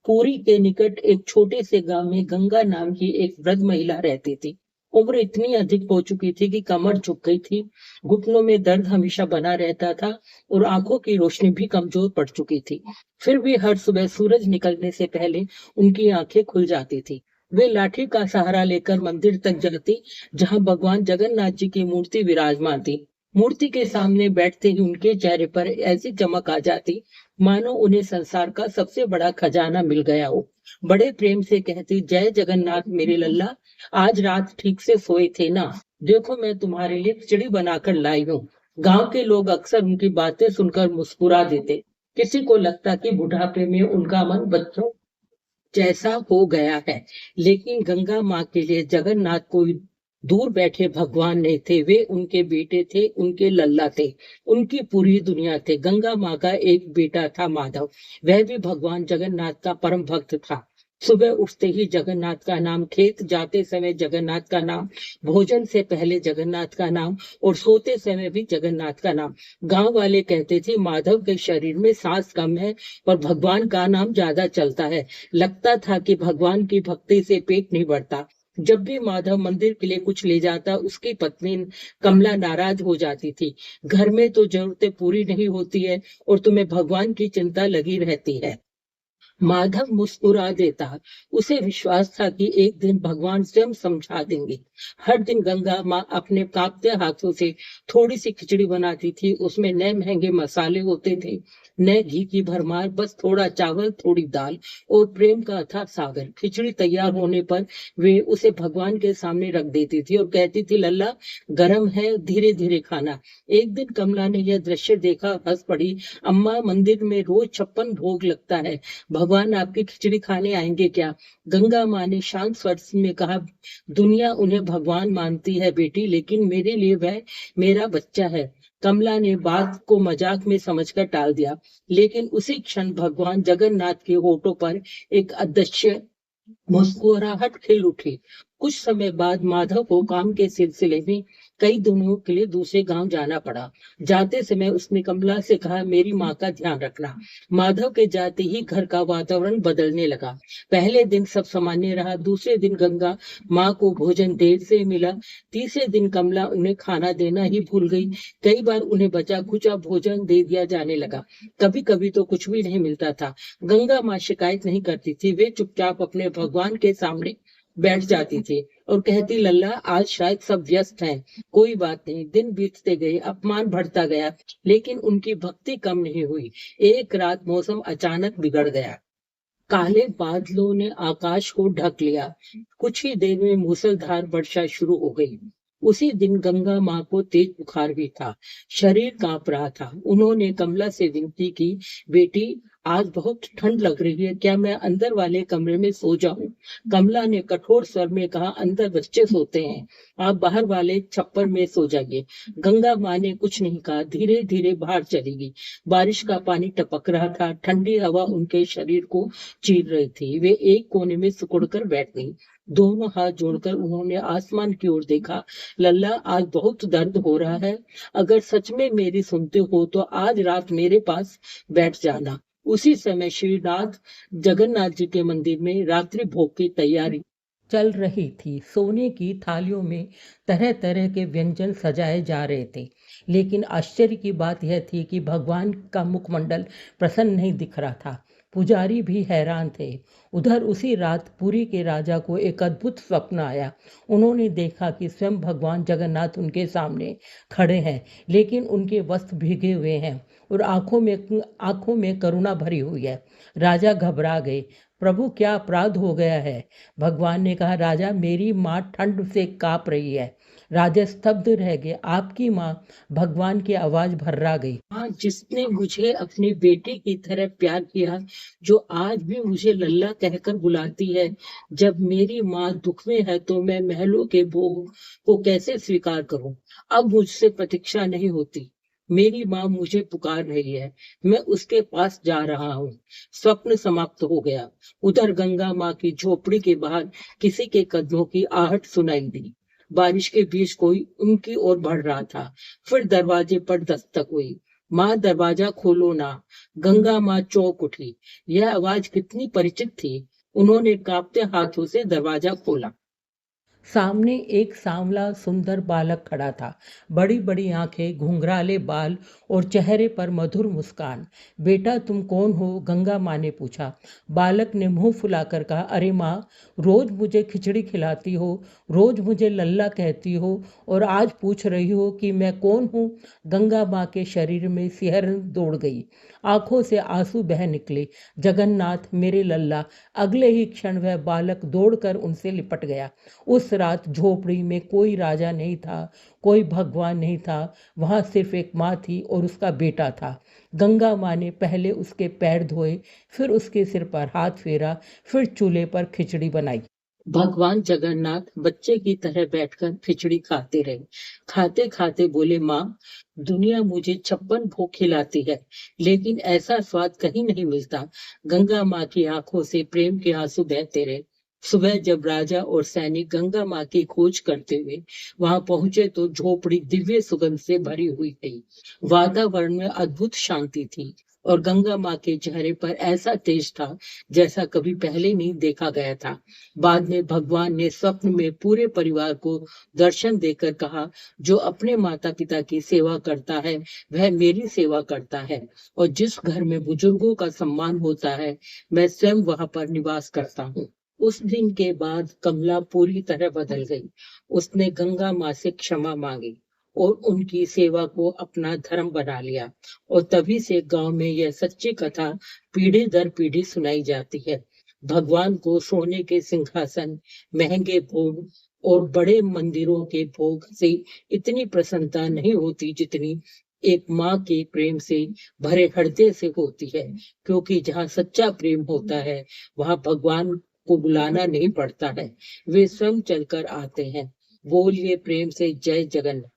पुरी के निकट एक छोटे से गांव में गंगा नाम की एक वृद्ध महिला रहती थी। उम्र इतनी अधिक हो चुकी थी कि कमर झुक गई थी, घुटनों में दर्द हमेशा बना रहता था और आंखों की रोशनी भी कमजोर पड़ चुकी थी। फिर भी हर सुबह सूरज निकलने से पहले उनकी आंखें खुल जाती थी। वे लाठी का सहारा लेकर मंदिर तक जाती, जहां भगवान जगन्नाथ जी की मूर्ति विराजमान थी। मूर्ति के सामने बैठते ही उनके चेहरे पर ऐसी चमक आ जाती, मानो उन्हें संसार का सबसे बड़ा खजाना मिल गया हो। बड़े प्रेम से कहती, जय जगन्नाथ मेरे लल्ला, आज रात ठीक से सोए थे ना? देखो मैं तुम्हारे लिए खिचड़ी बनाकर लाई हूँ। गांव के लोग अक्सर उनकी बातें सुनकर मुस्कुरा देते। किसी को लगता कि बुढ़ापे में उनका मन बच्चों जैसा हो गया है, लेकिन गंगा माँ के लिए जगन्नाथ कोई दूर बैठे भगवान नहीं थे। वे उनके बेटे थे, उनके लल्ला थे, उनकी पूरी दुनिया थे। गंगा माँ का एक बेटा था माधव, वह भी भगवान जगन्नाथ का परम भक्त था। सुबह उठते ही जगन्नाथ का नाम, खेत जाते समय जगन्नाथ का नाम, भोजन से पहले जगन्नाथ का नाम और सोते समय भी जगन्नाथ का नाम। गांव वाले कहते थे माधव के शरीर में सांस कम है और भगवान का नाम ज्यादा चलता है। लगता था कि भगवान की भक्ति से पेट नहीं भरता। जब भी माधव मंदिर के लिए कुछ ले जाता, उसकी पत्नी कमला नाराज हो जाती थी। घर में तो जरूरतें पूरी नहीं होती है और तुम्हें भगवान की चिंता लगी रहती है। माधव मुस्कुरा देता। उसे विश्वास था कि एक दिन भगवान स्वयं समझा देंगे। हर दिन गंगा माँ अपने कांपते हाथों से थोड़ी सी खिचड़ी बनाती थी। उसमें नए महंगे मसाले होते थे, नए घी की भरमार, बस थोड़ा चावल, थोड़ी दाल और प्रेम का अथाह सागर। खिचड़ी तैयार होने पर वे उसे भगवान के सामने रख देती थी और कहती थी, लल्ला गरम है, धीरे धीरे खाना। एक दिन कमला ने यह दृश्य देखा, हंस पड़ी। अम्मा, मंदिर में रोज 56 भोग लगता है, भगवान आपकी खिचड़ी खाने आएंगे क्या? गंगा माँ ने शांत स्वर में कहा, दुनिया उन्हें भगवान मानती है बेटी, लेकिन मेरे लिए वह मेरा बच्चा है। कमला ने बात को मजाक में समझकर टाल दिया, लेकिन उसी क्षण भगवान जगन्नाथ के होठों पर एक अदृश्य मुस्कुराहट खिल उठी। कुछ समय बाद माधव को काम के सिलसिले में कई दिनों के लिए दूसरे गांव जाना पड़ा। जाते समय उसने कमला से कहा, मेरी माँ का ध्यान रखना। माधव के जाते ही घर का वातावरण बदलने लगा। पहले दिन सब सामान्य रहा, दूसरे दिन गंगा माँ को भोजन देर से मिला, तीसरे दिन कमला उन्हें खाना देना ही भूल गई। कई बार उन्हें बचा खुचा भोजन दे दिया जाने लगा। कभी कभी तो कुछ भी नहीं मिलता था। गंगा माँ शिकायत नहीं करती थी, वे चुपचाप अपने भगवान के सामने बैठ जाती थी और कहती, लल्ला आज शायद सब व्यस्त हैं, कोई बात नहीं। दिन बीतते गए, अपमान बढ़ता गया, लेकिन उनकी भक्ति कम नहीं हुई। एक रात मौसम अचानक बिगड़ गया। काले बादलों ने आकाश को ढक लिया। कुछ ही देर में मूसलधार वर्षा शुरू हो गई। उसी दिन गंगा माँ को तेज बुखार भी था, शरीर कांप रहा था। उन्होंने कमला से विनती की, बेटी आज बहुत ठंड लग रही है, क्या मैं अंदर वाले कमरे में सो जाऊं? कमला ने कठोर स्वर में कहा, अंदर बच्चे सोते हैं, आप बाहर वाले छप्पर में सो जाइए। गंगा माँ ने कुछ नहीं कहा, धीरे धीरे बाहर चली गई। बारिश का पानी टपक रहा था, ठंडी हवा उनके शरीर को चीर रही थी। वे एक कोने में सिकुड़ कर बैठ गई। दोनों हाथ जोड़कर उन्होंने आसमान की ओर देखा। लल्ला आज बहुत दर्द हो रहा है, अगर सच में मेरी सुनते हो तो आज रात मेरे पास बैठ जाना। उसी समय श्रीनाथ जगन्नाथ जी के मंदिर में रात्रि भोग की तैयारी चल रही थी। सोने की थालियों में तरह तरह के व्यंजन सजाए जा रहे थे, लेकिन आश्चर्य की बात यह थी कि भगवान का मुखमंडल प्रसन्न नहीं दिख रहा था। पुजारी भी हैरान थे। उधर उसी रात पुरी के राजा को एक अद्भुत स्वप्न आया। उन्होंने देखा कि स्वयं भगवान जगन्नाथ उनके सामने खड़े हैं, लेकिन उनके वस्त्र भीगे हुए हैं और आंखों में करुणा भरी हुई है। राजा घबरा गए। प्रभु क्या अपराध हो गया है? भगवान ने कहा, राजा मेरी माँ ठंड से कांप रही है। राजा स्तब्ध रह गए। आपकी माँ? भगवान की आवाज भर्रा गई। हाँ, जिसने मुझे अपने बेटे की तरह प्यार किया, जो आज भी मुझे लल्ला कहकर बुलाती है। जब मेरी माँ दुख में है तो मैं महलों के भोग को कैसे स्वीकार करूं? अब मुझसे प्रतीक्षा नहीं होती। मेरी माँ मुझे पुकार रही है, मैं उसके पास जा रहा हूँ। स्वप्न समाप्त हो गया। उधर गंगा माँ की झोपड़ी के बाहर किसी के कदमों की आहट सुनाई दी। बारिश के बीच कोई उनकी ओर बढ़ रहा था। फिर दरवाजे पर दस्तक हुई। माँ दरवाजा खोलो ना, गंगा माँ चौंक उठी। यह आवाज कितनी परिचित थी। उन्होंने कांपते हाथों से दरवाजा खोला। सामने एक सांवला सुंदर बालक खड़ा था। बड़ी बड़ी आंखें, घुंघराले बाल और चेहरे पर मधुर मुस्कान। बेटा तुम कौन हो? गंगा माँ ने पूछा। बालक ने मुंह फुलाकर कहा, अरे माँ, रोज मुझे खिचड़ी खिलाती हो, रोज मुझे लल्ला कहती हो, और आज पूछ रही हो कि मैं कौन हूँ। गंगा माँ के शरीर में सिहरन दौड़ गई, आंखों से आंसू बह निकले। जगन्नाथ मेरे लल्ला। अगले ही क्षण वह बालक दौड़कर उनसे लिपट गया। उस रात झोपड़ी में कोई राजा नहीं था, कोई भगवान नहीं था। वहां सिर्फ एक माँ थी और उसका बेटा था। गंगा माँ ने पहले उसके पैर धोए, फिर उसके सिर पर हाथ फेरा, फिर चूल्हे पर खिचड़ी बनाई। भगवान जगन्नाथ बच्चे की तरह बैठकर खिचड़ी खाते रहे। खाते खाते बोले, माँ, दुनिया मुझे 56 भोग खिलाती है, लेकिन ऐसा स्वाद कहीं नहीं मिलता। गंगा माँ की आंखों से प्रेम के आंसू बहते रहे। सुबह जब राजा और सैनिक गंगा माँ की खोज करते हुए वहां पहुंचे तो झोपड़ी दिव्य सुगंध से भरी हुई थी। वातावरण में अद्भुत शांति थी और गंगा माँ के चेहरे पर ऐसा तेज था जैसा कभी पहले नहीं देखा गया था। बाद में भगवान ने स्वप्न में पूरे परिवार को दर्शन देकर कहा, जो अपने माता पिता की सेवा करता है वह मेरी सेवा करता है, और जिस घर में बुजुर्गों का सम्मान होता है मैं स्वयं वहां पर निवास करता हूँ। उस दिन के बाद कमला पूरी तरह बदल गई। उसने गंगा माँ से क्षमा मांगी और उनकी सेवा को अपना धर्म बना लिया, और तभी से गांव में यह सच्ची कथा पीढ़ी दर पीढ़ी सुनाई जाती है। भगवान को सोने के सिंहासन, महंगे भोग और बड़े मंदिरों के भोग से इतनी प्रसन्नता नहीं होती जितनी एक माँ के प्रेम से भरे हृदय से होती है, क्योंकि जहाँ सच्चा प्रेम होता है वहां भगवान को बुलाना नहीं पड़ता है, वे स्वयं चलकर आते हैं। बोलिए प्रेम से जय जगन्नाथ।